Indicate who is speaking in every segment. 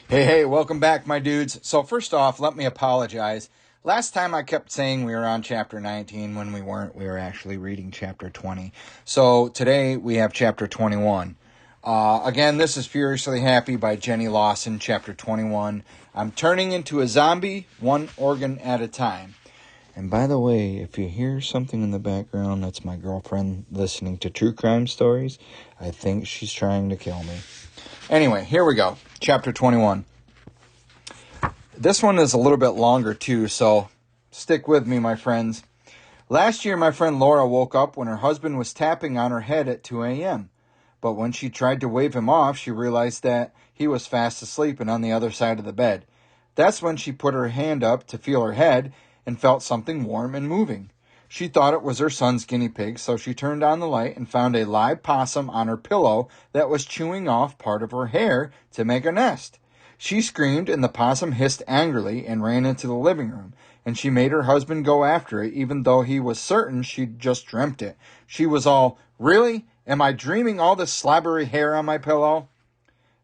Speaker 1: Hey, welcome back, my dudes. So first off, let me apologize. Last time I kept saying we were on chapter 19 when we weren't. We were actually reading chapter 20. So today we have chapter 21. Again, this is Furiously Happy by Jenny Lawson, chapter 21. I'm turning into a zombie, one organ at a time. And by the way, if you hear something in the background, that's my girlfriend listening to true crime stories. I think she's trying to kill me. Anyway, here we go. Chapter 21. This one is a little bit longer too, so stick with me, my friends. Last year, my friend Laura woke up when her husband was tapping on her head at 2 a.m. But when she tried to wave him off, she realized that he was fast asleep and on the other side of the bed. That's when she put her hand up to feel her head and felt something warm and moving. She thought it was her son's guinea pig, so she turned on the light and found a live possum on her pillow that was chewing off part of her hair to make a nest. She screamed, and the possum hissed angrily and ran into the living room, and she made her husband go after it, even though he was certain she'd just dreamt it. She was all, "Really? Am I dreaming all this slobbery hair on my pillow?"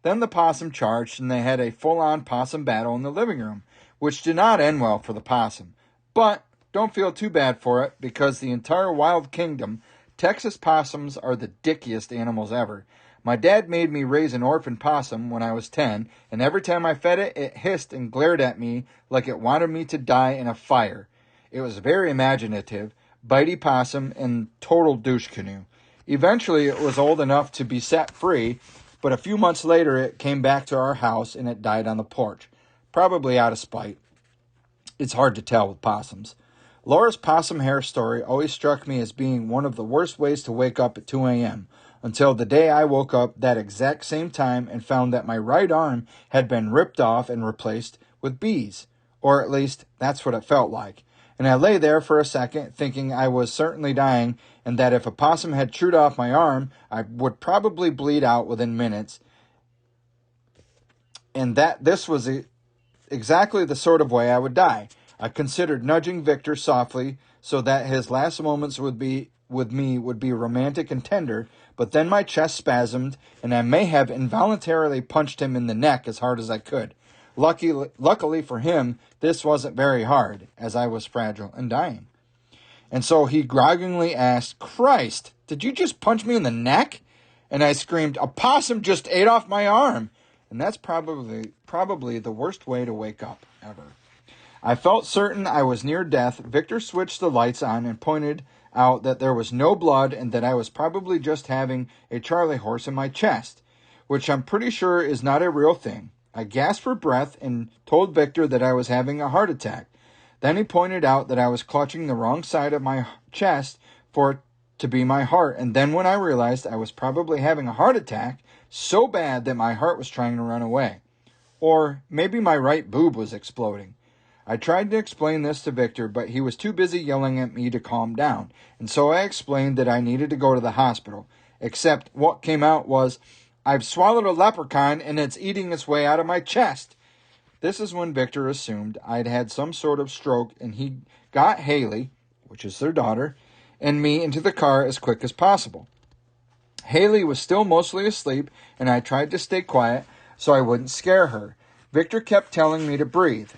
Speaker 1: Then the possum charged, and they had a full-on possum battle in the living room, which did not end well for the possum. But don't feel too bad for it, because the entire wild kingdom, Texas possums are the dickiest animals ever. My dad made me raise an orphan possum when I was 10, and every time I fed it, it hissed and glared at me like it wanted me to die in a fire. It was very imaginative, bitey possum, and total douche canoe. Eventually, it was old enough to be set free, but a few months later, it came back to our house and it died on the porch, probably out of spite. It's hard to tell with possums. Laura's possum hair story always struck me as being one of the worst ways to wake up at 2 a.m., until the day I woke up that exact same time and found that my right arm had been ripped off and replaced with bees. Or at least, that's what it felt like. And I lay there for a second thinking I was certainly dying and that if a possum had chewed off my arm, I would probably bleed out within minutes. And that this was exactly the sort of way I would die. I considered nudging Victor softly so that his last moments with me would be romantic and tender, but then my chest spasmed, and I may have involuntarily punched him in the neck as hard as I could. Luckily for him, this wasn't very hard, as I was fragile and dying. And so he groggingly asked, "Christ, did you just punch me in the neck?" And I screamed, "A possum just ate off my arm." And that's probably the worst way to wake up ever. I felt certain I was near death. Victor switched the lights on and pointed out that there was no blood and that I was probably just having a Charlie horse in my chest, which I'm pretty sure is not a real thing. I gasped for breath and told Victor that I was having a heart attack. Then he pointed out that I was clutching the wrong side of my chest for it to be my heart, and then when I realized I was probably having a heart attack so bad that my heart was trying to run away. Or maybe my right boob was exploding. I tried to explain this to Victor, but he was too busy yelling at me to calm down, and so I explained that I needed to go to the hospital. Except what came out was, "I've swallowed a leprechaun and it's eating its way out of my chest." This is when Victor assumed I'd had some sort of stroke, and he got Haley, which is their daughter, and me into the car as quick as possible. Haley was still mostly asleep, and I tried to stay quiet so I wouldn't scare her. Victor kept telling me to breathe,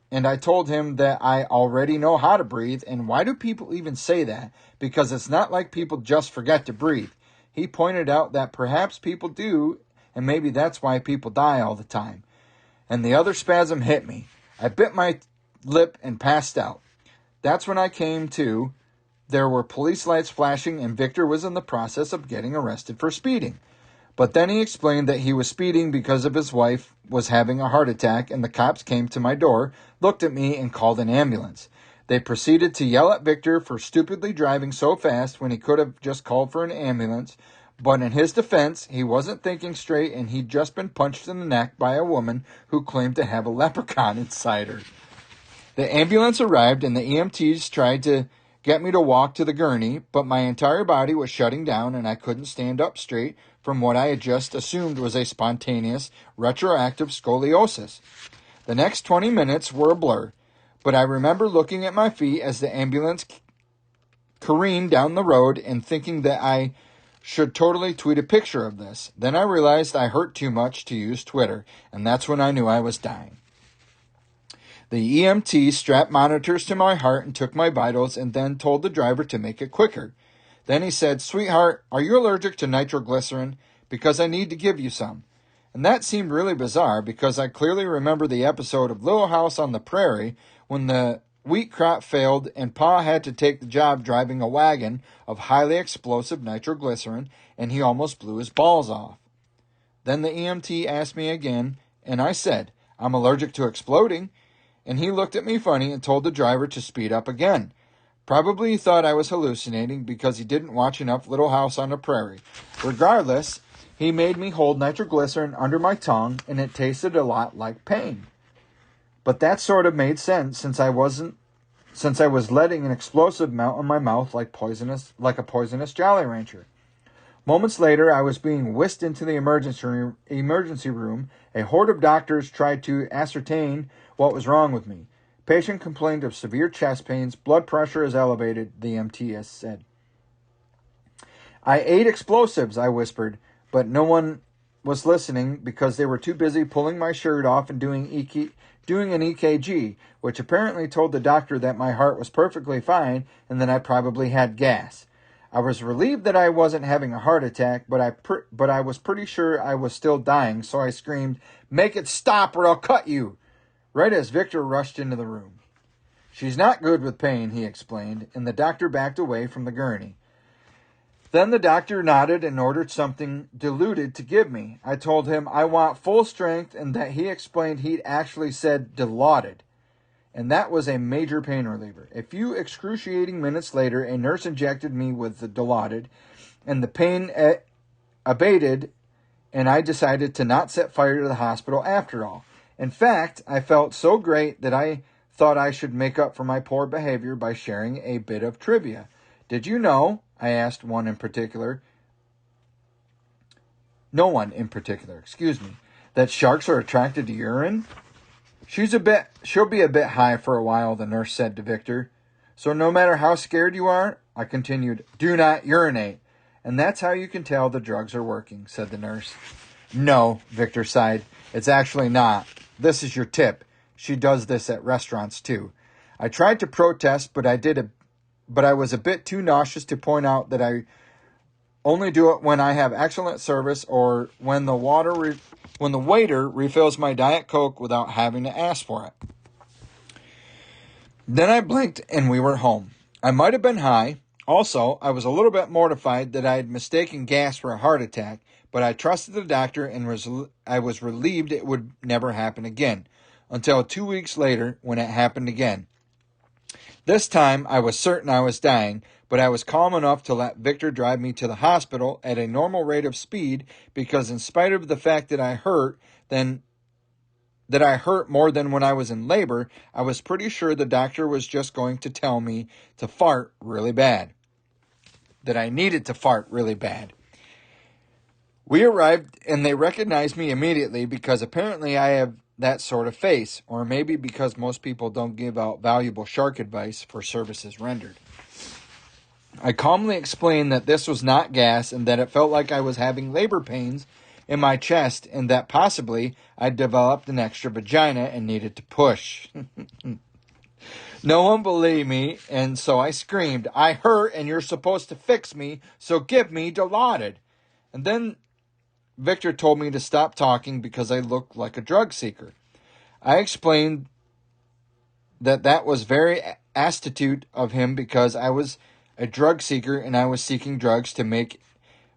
Speaker 1: and I told him that I already know how to breathe, and why do people even say that? Because it's not like people just forget to breathe. He pointed out that perhaps people do, and maybe that's why people die all the time. And the other spasm hit me. I bit my lip and passed out. That's when I came to. There were police lights flashing, and Victor was in the process of getting arrested for speeding. But then he explained that he was speeding because of his wife was having a heart attack, and the cops came to my door, looked at me, and called an ambulance. They proceeded to yell at Victor for stupidly driving so fast when he could have just called for an ambulance. But in his defense, he wasn't thinking straight, and he'd just been punched in the neck by a woman who claimed to have a leprechaun inside her. The ambulance arrived, and the EMTs tried to get me to walk to the gurney, but my entire body was shutting down, and I couldn't stand up straight from what I had just assumed was a spontaneous, retroactive scoliosis. The next 20 minutes were a blur, but I remember looking at my feet as the ambulance careened down the road and thinking that I should totally tweet a picture of this. Then I realized I hurt too much to use Twitter, and that's when I knew I was dying. The EMT strapped monitors to my heart and took my vitals and then told the driver to make it quicker. Then he said, "Sweetheart, are you allergic to nitroglycerin? Because I need to give you some." And that seemed really bizarre because I clearly remember the episode of Little House on the Prairie when the wheat crop failed and Pa had to take the job driving a wagon of highly explosive nitroglycerin and he almost blew his balls off. Then the EMT asked me again and I said, "I'm allergic to exploding." And he looked at me funny and told the driver to speed up again. Probably he thought I was hallucinating because he didn't watch enough Little House on the Prairie. Regardless, he made me hold nitroglycerin under my tongue and it tasted a lot like pain. But that sort of made sense since I was letting an explosive melt in my mouth like a poisonous Jolly Rancher. Moments later, I was being whisked into the emergency room. A horde of doctors tried to ascertain what was wrong with me. Patient complained of severe chest pains. Blood pressure is elevated, the MTS said. "I ate explosives," I whispered, but no one was listening because they were too busy pulling my shirt off and doing an EKG, which apparently told the doctor that my heart was perfectly fine and that I probably had gas. I was relieved that I wasn't having a heart attack, but I was pretty sure I was still dying, so I screamed, "Make it stop or I'll cut you!" right as Victor rushed into the room. "She's not good with pain," he explained, and the doctor backed away from the gurney. Then the doctor nodded and ordered something diluted to give me. I told him I want full strength and that he explained he'd actually said dilaudid. And that was a major pain reliever. A few excruciating minutes later, a nurse injected me with the dilaudid, and the pain abated, and I decided to not set fire to the hospital after all. In fact, I felt so great that I thought I should make up for my poor behavior by sharing a bit of trivia. "Did you know," I asked no one in particular, that sharks are attracted to urine? She'll be a bit high for a while," the nurse said to Victor. "So no matter how scared you are," I continued, "do not urinate. And that's how you can tell the drugs are working," said the nurse. "No," Victor sighed. "It's actually not. This is your tip. She does this at restaurants too." I tried to protest, but I was a bit too nauseous to point out that I only do it when I have excellent service or when the waiter refills my Diet Coke without having to ask for it. Then I blinked and we were home. I might have been high. Also, I was a little bit mortified that I had mistaken gas for a heart attack, but I trusted the doctor and I was relieved it would never happen again, until 2 weeks later when it happened again. This time, I was certain I was dying, but I was calm enough to let Victor drive me to the hospital at a normal rate of speed because in spite of the fact that I hurt more than when I was in labor, I was pretty sure the doctor was just going to tell me to fart really bad. That I needed to fart really bad. We arrived and they recognized me immediately because apparently I have that sort of face, or maybe because most people don't give out valuable shark advice for services rendered. I calmly explained that this was not gas and that it felt like I was having labor pains in my chest and that possibly I'd developed an extra vagina and needed to push. No one believed me, and so I screamed, "I hurt and you're supposed to fix me, so give me Dilaudid." And then Victor told me to stop talking because I looked like a drug seeker. I explained that was very astute of him because I was a drug seeker and I was seeking drugs to make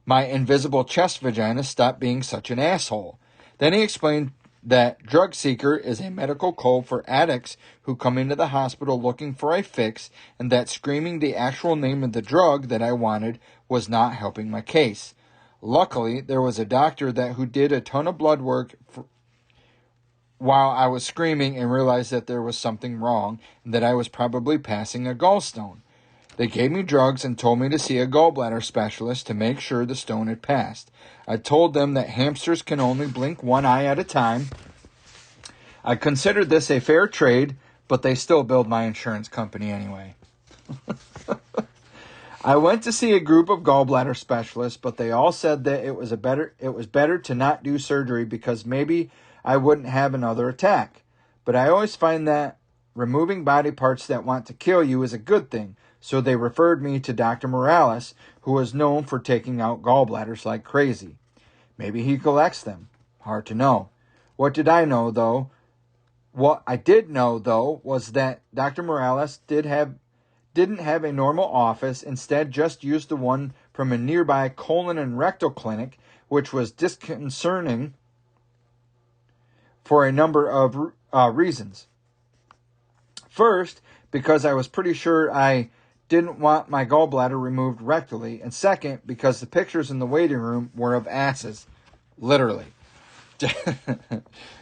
Speaker 1: my invisible chest vagina stop being such an asshole. Then he explained that drug seeker is a medical code for addicts who come into the hospital looking for a fix and that screaming the actual name of the drug that I wanted was not helping my case. Luckily, there was a doctor who did a ton of blood work while I was screaming and realized that there was something wrong and that I was probably passing a gallstone. They gave me drugs and told me to see a gallbladder specialist to make sure the stone had passed. I told them that hamsters can only blink one eye at a time. I considered this a fair trade, but they still billed my insurance company anyway. I went to see a group of gallbladder specialists, but they all said that it was better to not do surgery because maybe I wouldn't have another attack. But I always find that removing body parts that want to kill you is a good thing. So they referred me to Dr. Morales, who is known for taking out gallbladders like crazy. Maybe he collects them. Hard to know. What did I know, though? What I did know, though, was that Dr. Morales didn't have a normal office, instead just used the one from a nearby colon and rectal clinic, which was disconcerting for a number of reasons. First, because I was pretty sure I didn't want my gallbladder removed rectally, and second, because the pictures in the waiting room were of asses. Literally.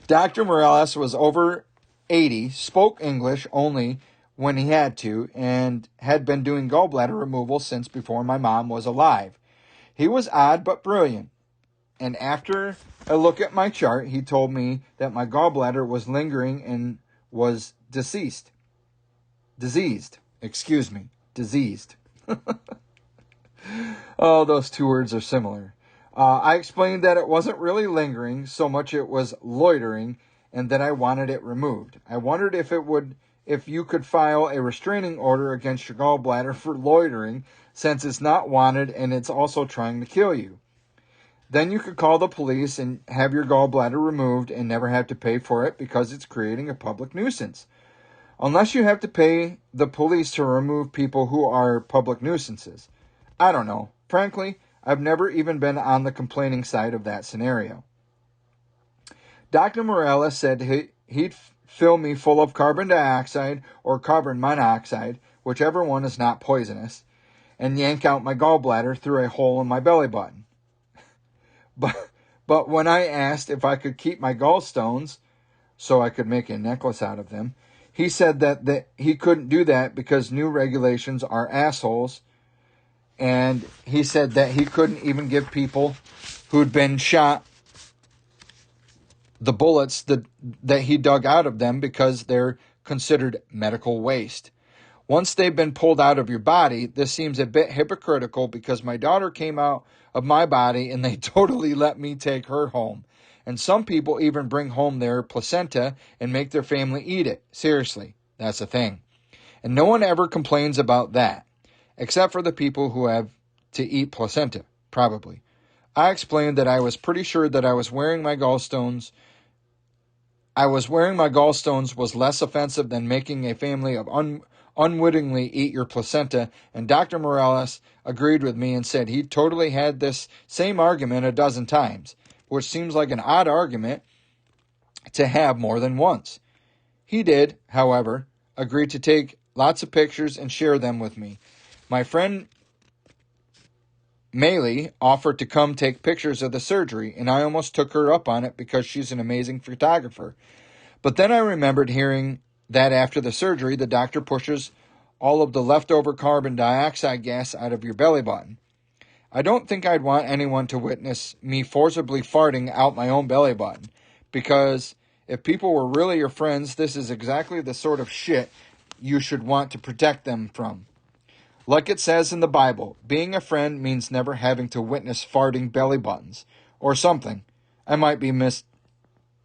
Speaker 1: Dr. Morales was over 80, spoke English only when he had to, and had been doing gallbladder removal since before my mom was alive. He was odd but brilliant, and after a look at my chart, he told me that my gallbladder was lingering and was diseased. Oh, those two words are similar. I explained that it wasn't really lingering so much it was loitering, and that I wanted it removed. I wondered if you could file a restraining order against your gallbladder for loitering, since it's not wanted and it's also trying to kill you. Then you could call the police and have your gallbladder removed and never have to pay for it because it's creating a public nuisance. Unless you have to pay the police to remove people who are public nuisances. I don't know. Frankly, I've never even been on the complaining side of that scenario. Dr. Morales said he'd fill me full of carbon dioxide or carbon monoxide, whichever one is not poisonous, and yank out my gallbladder through a hole in my belly button. But when I asked if I could keep my gallstones so I could make a necklace out of them, he said that he couldn't do that because new regulations are assholes. And he said that he couldn't even give people who'd been shot the bullets that he dug out of them because they're considered medical waste. Once they've been pulled out of your body, this seems a bit hypocritical because my daughter came out of my body and they totally let me take her home. And some people even bring home their placenta and make their family eat it. Seriously, that's a thing. And no one ever complains about that, except for the people who have to eat placenta, probably. I explained that I was pretty sure that I was wearing my gallstones was less offensive than making a family of unwittingly eat your placenta, and Dr. Morales agreed with me and said he'd totally had this same argument a dozen times, which seems like an odd argument to have more than once. He did, however, agree to take lots of pictures and share them with me. My friend Maylee offered to come take pictures of the surgery, and I almost took her up on it because she's an amazing photographer. But then I remembered hearing that after the surgery, the doctor pushes all of the leftover carbon dioxide gas out of your belly button. I don't think I'd want anyone to witness me forcibly farting out my own belly button, because if people were really your friends, this is exactly the sort of shit you should want to protect them from. Like it says in the Bible, being a friend means never having to witness farting belly buttons, or something. I might be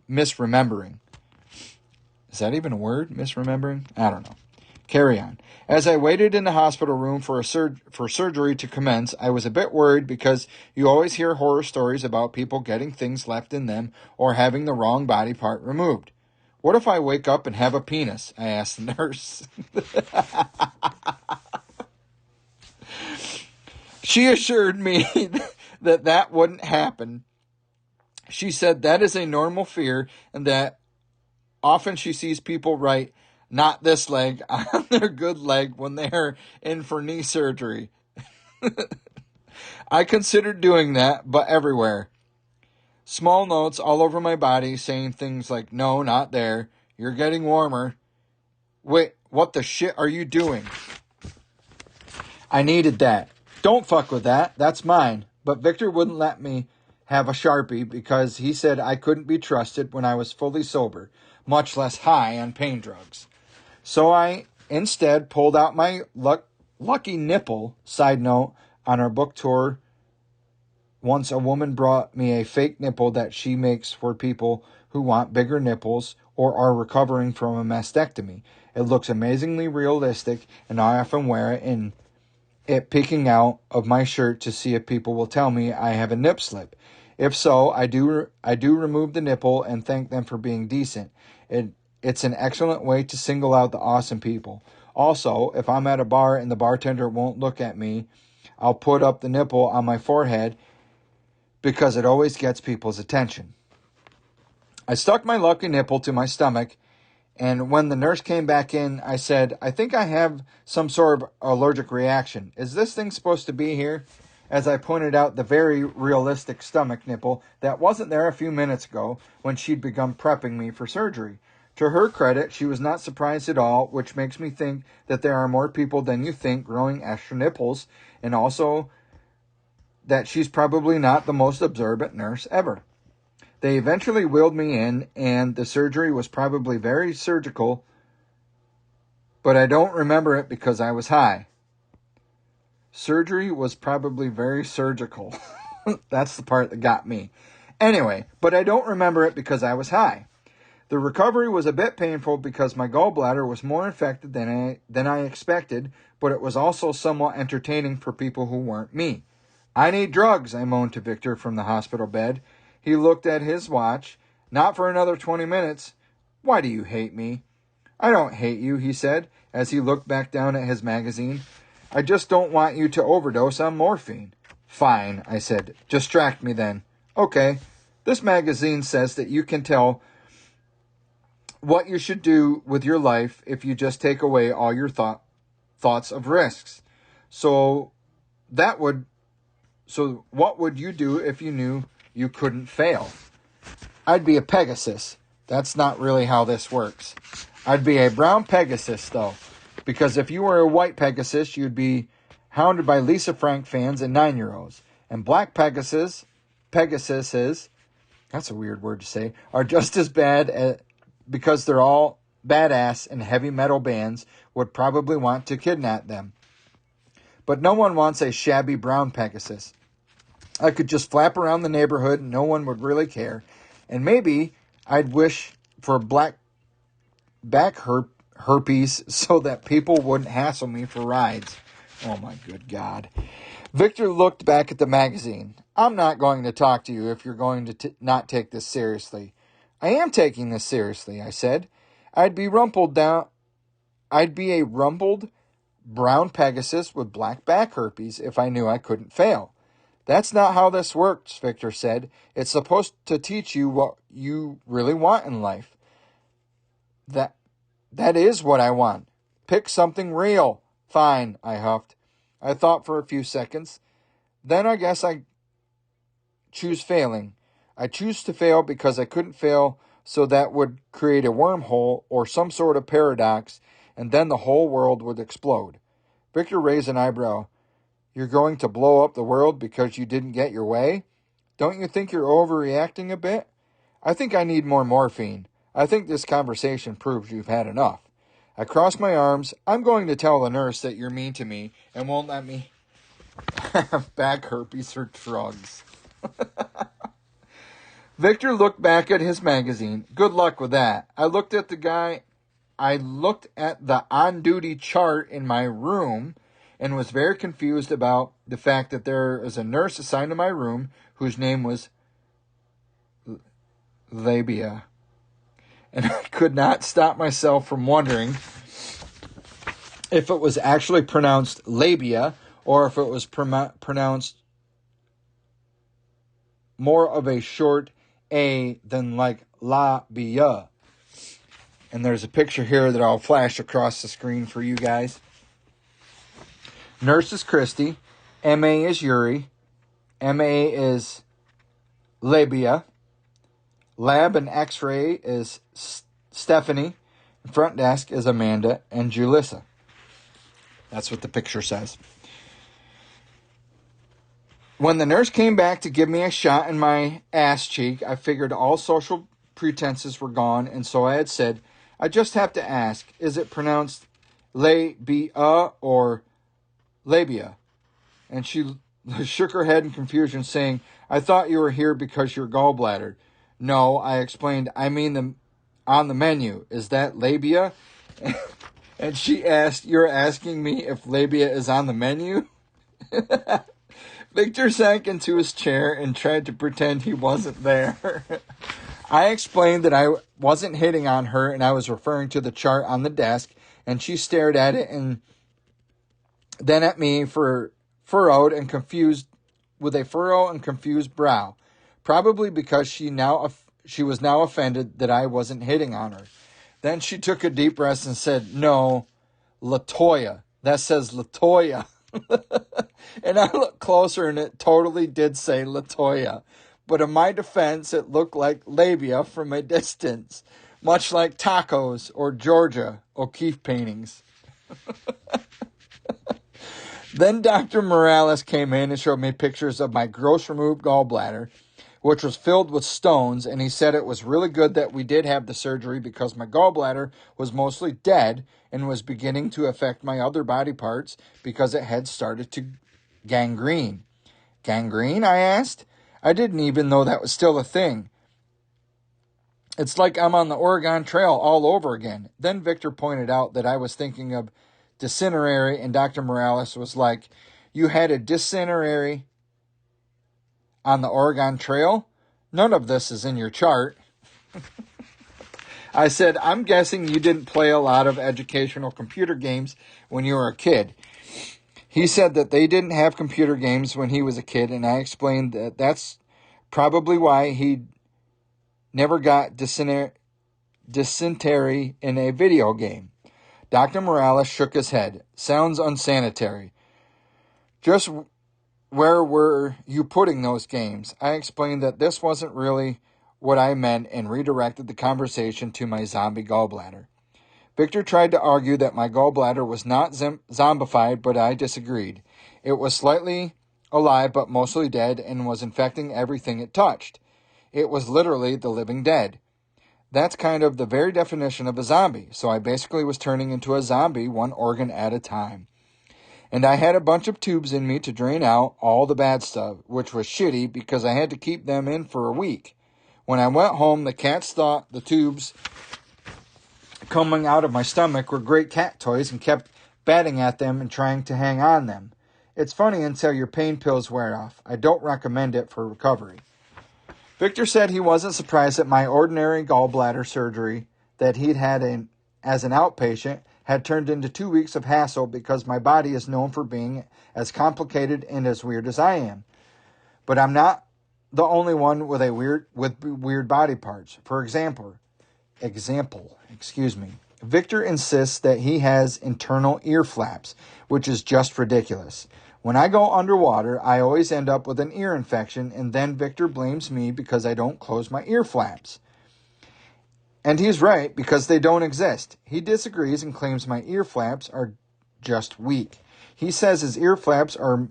Speaker 1: misremembering. Is that even a word, misremembering? I don't know. Carry on. As I waited in the hospital room for surgery to commence, I was a bit worried because you always hear horror stories about people getting things left in them or having the wrong body part removed. What if I wake up and have a penis? I asked the nurse. She assured me that wouldn't happen. She said that is a normal fear and that often she sees people write, "not this leg," on their good leg when they're in for knee surgery. I considered doing that, but everywhere. Small notes all over my body saying things like, "No, not there. You're getting warmer. Wait, what the shit are you doing?" I needed that. Don't fuck with that. That's mine. But Victor wouldn't let me have a Sharpie because he said I couldn't be trusted when I was fully sober, much less high on pain drugs. So I instead pulled out my Lucky nipple. Side note, on our book tour, once a woman brought me a fake nipple that she makes for people who want bigger nipples or are recovering from a mastectomy. It looks amazingly realistic, and I often wear it in it peeking out of my shirt to see if people will tell me I have a nip slip. If so, I do remove the nipple and thank them for being decent. It's an excellent way to single out the awesome people. Also, if I'm at a bar and the bartender won't look at me, I'll put up the nipple on my forehead because it always gets people's attention. I stuck my lucky nipple to my stomach, and when the nurse came back in, I said, I think I have some sort of allergic reaction. Is this thing supposed to be here? As I pointed out the very realistic stomach nipple that wasn't there a few minutes ago when she'd begun prepping me for surgery. To her credit, she was not surprised at all, which makes me think that there are more people than you think growing extra nipples, and also that she's probably not the most observant nurse ever. They eventually wheeled me in, and the surgery was probably very surgical, but I don't remember it because I was high. Surgery was probably very surgical. That's the part that got me. Anyway, but I don't remember it because I was high. The recovery was a bit painful because my gallbladder was more infected than I expected, but it was also somewhat entertaining for people who weren't me. I need drugs, I moaned to Victor from the hospital bed. He looked at his watch. Not for another 20 minutes. Why do you hate me? I don't hate you, he said, as he looked back down at his magazine. I just don't want you to overdose on morphine. Fine, I said. Distract me then. Okay. This magazine says that you can tell what you should do with your life if you just take away all your thoughts of risks. So what would you do if you knew you couldn't fail? I'd be a Pegasus. That's not really how this works. I'd be a brown Pegasus, though, because if you were a white Pegasus, you'd be hounded by Lisa Frank fans and 9-year-olds. And black Pegasuses, that's a weird word to say, are just as bad because they're all badass and heavy metal bands would probably want to kidnap them. But no one wants a shabby brown Pegasus. I could just flap around the neighborhood and no one would really care. And maybe I'd wish for black back herpes so that people wouldn't hassle me for rides. Oh my good God. Victor looked back at the magazine. I'm not going to talk to you if you're going to not take this seriously. I am taking this seriously, I said. I'd be a rumpled brown Pegasus with black back herpes if I knew I couldn't fail. That's not how this works, Victor said. It's supposed to teach you what you really want in life. That is what I want. Pick something real. Fine, I huffed. I thought for a few seconds. Then I guess I choose failing. I choose to fail because I couldn't fail, so that would create a wormhole or some sort of paradox, and then the whole world would explode. Victor raised an eyebrow. You're going to blow up the world because you didn't get your way? Don't you think you're overreacting a bit? I think I need more morphine. I think this conversation proves you've had enough. I crossed my arms. I'm going to tell the nurse that you're mean to me and won't let me have back herpes or drugs. Victor looked back at his magazine. Good luck with that. I looked at the on-duty chart in my room and was very confused about the fact that there is a nurse assigned to my room whose name was Labia. And I could not stop myself from wondering if it was actually pronounced labia or if it was pronounced more of a short A than like labia. And there's a picture here that I'll flash across the screen for you guys. Nurse is Christy. M.A. is Yuri. M.A. is labia. Lab and X-ray is Stephanie. Front desk is Amanda and Julissa. That's what the picture says. When the nurse came back to give me a shot in my ass cheek, I figured all social pretenses were gone, and so I had said, I just have to ask, is it pronounced labia or labia. And she shook her head in confusion, saying, I thought you were here because your gallbladder. No, I explained, I mean on the menu. Is that labia? And she asked, you're asking me if labia is on the menu? Victor sank into his chair and tried to pretend he wasn't there. I explained that I wasn't hitting on her and I was referring to the chart on the desk, and she stared at it and then at me with a furrow and confused brow, probably because she was now offended that I wasn't hitting on her. Then she took a deep breath and said, no, LaToya. That says LaToya. And I looked closer and it totally did say LaToya. But in my defense, it looked like labia from a distance, much like tacos or Georgia O'Keeffe paintings. Then Dr. Morales came in and showed me pictures of my gross removed gallbladder, which was filled with stones, and he said it was really good that we did have the surgery because my gallbladder was mostly dead and was beginning to affect my other body parts because it had started to gangrene. Gangrene? I asked. I didn't even know that was still a thing. It's like I'm on the Oregon Trail all over again. Then Victor pointed out that I was thinking of dysentery, and Dr. Morales was like, you had a dysentery on the Oregon Trail? None of this is in your chart. I said, I'm guessing you didn't play a lot of educational computer games when you were a kid. He said that they didn't have computer games when he was a kid, and I explained that that's probably why he never got dysentery in a video game. Dr. Morales shook his head. Sounds unsanitary. Just where were you putting those games? I explained that this wasn't really what I meant and redirected the conversation to my zombie gallbladder. Victor tried to argue that my gallbladder was not zombified, but I disagreed. It was slightly alive but mostly dead and was infecting everything it touched. It was literally the living dead. That's kind of the very definition of a zombie, so I basically was turning into a zombie one organ at a time. And I had a bunch of tubes in me to drain out all the bad stuff, which was shitty because I had to keep them in for a week. When I went home, the cats thought the tubes coming out of my stomach were great cat toys and kept batting at them and trying to hang on them. It's funny until your pain pills wear off. I don't recommend it for recovery. Victor said he wasn't surprised that my ordinary gallbladder surgery that he'd had as an outpatient had turned into 2 weeks of hassle because my body is known for being as complicated and as weird as I am. But I'm not the only one with weird body parts. For example, Victor insists that he has internal ear flaps, which is just ridiculous. When I go underwater, I always end up with an ear infection, and then Victor blames me because I don't close my ear flaps. And he's right, because they don't exist. He disagrees and claims my ear flaps are just weak. He says his ear flaps are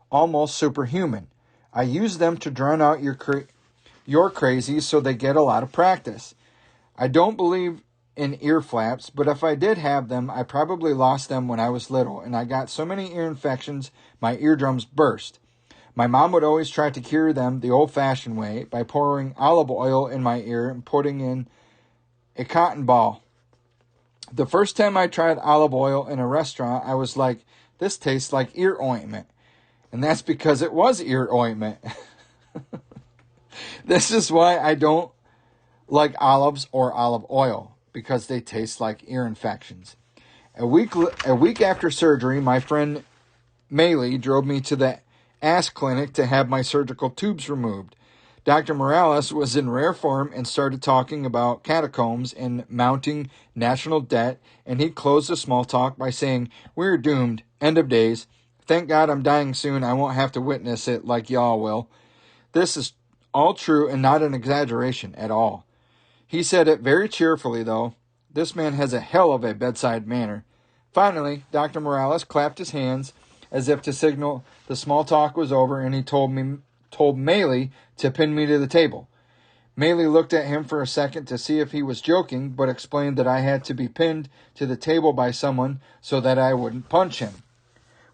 Speaker 1: almost superhuman. I use them to drown out your crazy so they get a lot of practice. I don't believe in ear flaps, but if I did have them, I probably lost them when I was little, and I got so many ear infections, my eardrums burst. My mom would always try to cure them the old-fashioned way by pouring olive oil in my ear and putting in a cotton ball. The first time I tried olive oil in a restaurant, I was like, this tastes like ear ointment. And that's because it was ear ointment. This is why I don't like olives or olive oil, because they taste like ear infections. A week after surgery, my friend Maylee drove me to the ass clinic to have my surgical tubes removed. Dr. Morales was in rare form and started talking about catacombs and mounting national debt, and he closed the small talk by saying, we're doomed, end of days. Thank God I'm dying soon. I won't have to witness it like y'all will. This is all true and not an exaggeration at all. He said it very cheerfully, though. This man has a hell of a bedside manner. Finally, Dr. Morales clapped his hands as if to signal the small talk was over, and he told Maylee to pin me to the table. Maylee looked at him for a second to see if he was joking, but explained that I had to be pinned to the table by someone so that I wouldn't punch him.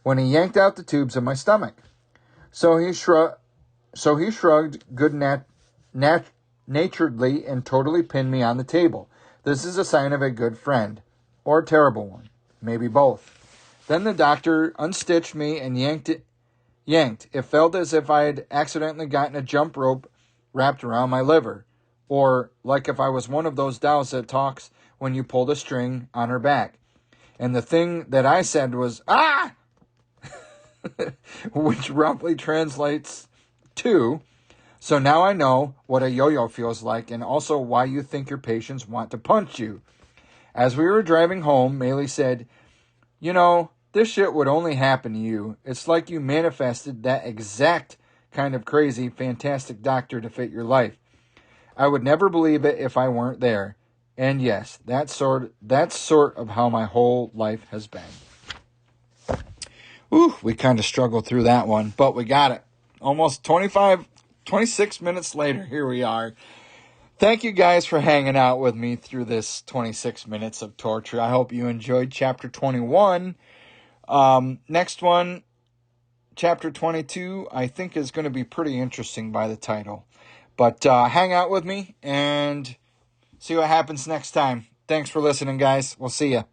Speaker 1: when he yanked out the tubes in my stomach. So he shrugged naturedly and totally pinned me on the table. This is a sign of a good friend. Or a terrible one. Maybe both. Then the doctor unstitched me and yanked. It felt as if I had accidentally gotten a jump rope wrapped around my liver. Or like if I was one of those dolls that talks when you pull the string on her back. And the thing that I said was, "Ah!" which roughly translates to, "So now I know what a yo-yo feels like and also why you think your patients want to punch you." As we were driving home, Maylee said, "You know, this shit would only happen to you. It's like you manifested that exact kind of crazy, fantastic doctor to fit your life. I would never believe it if I weren't there. And yes, that's sort of how my whole life has been." Ooh, we kind of struggled through that one, but we got it. Almost 26 minutes later, here we are. Thank you guys for hanging out with me through this 26 minutes of torture. I hope you enjoyed chapter 21. Next one, chapter 22, I think is going to be pretty interesting by the title. But hang out with me and see what happens next time. Thanks for listening, guys. We'll see ya.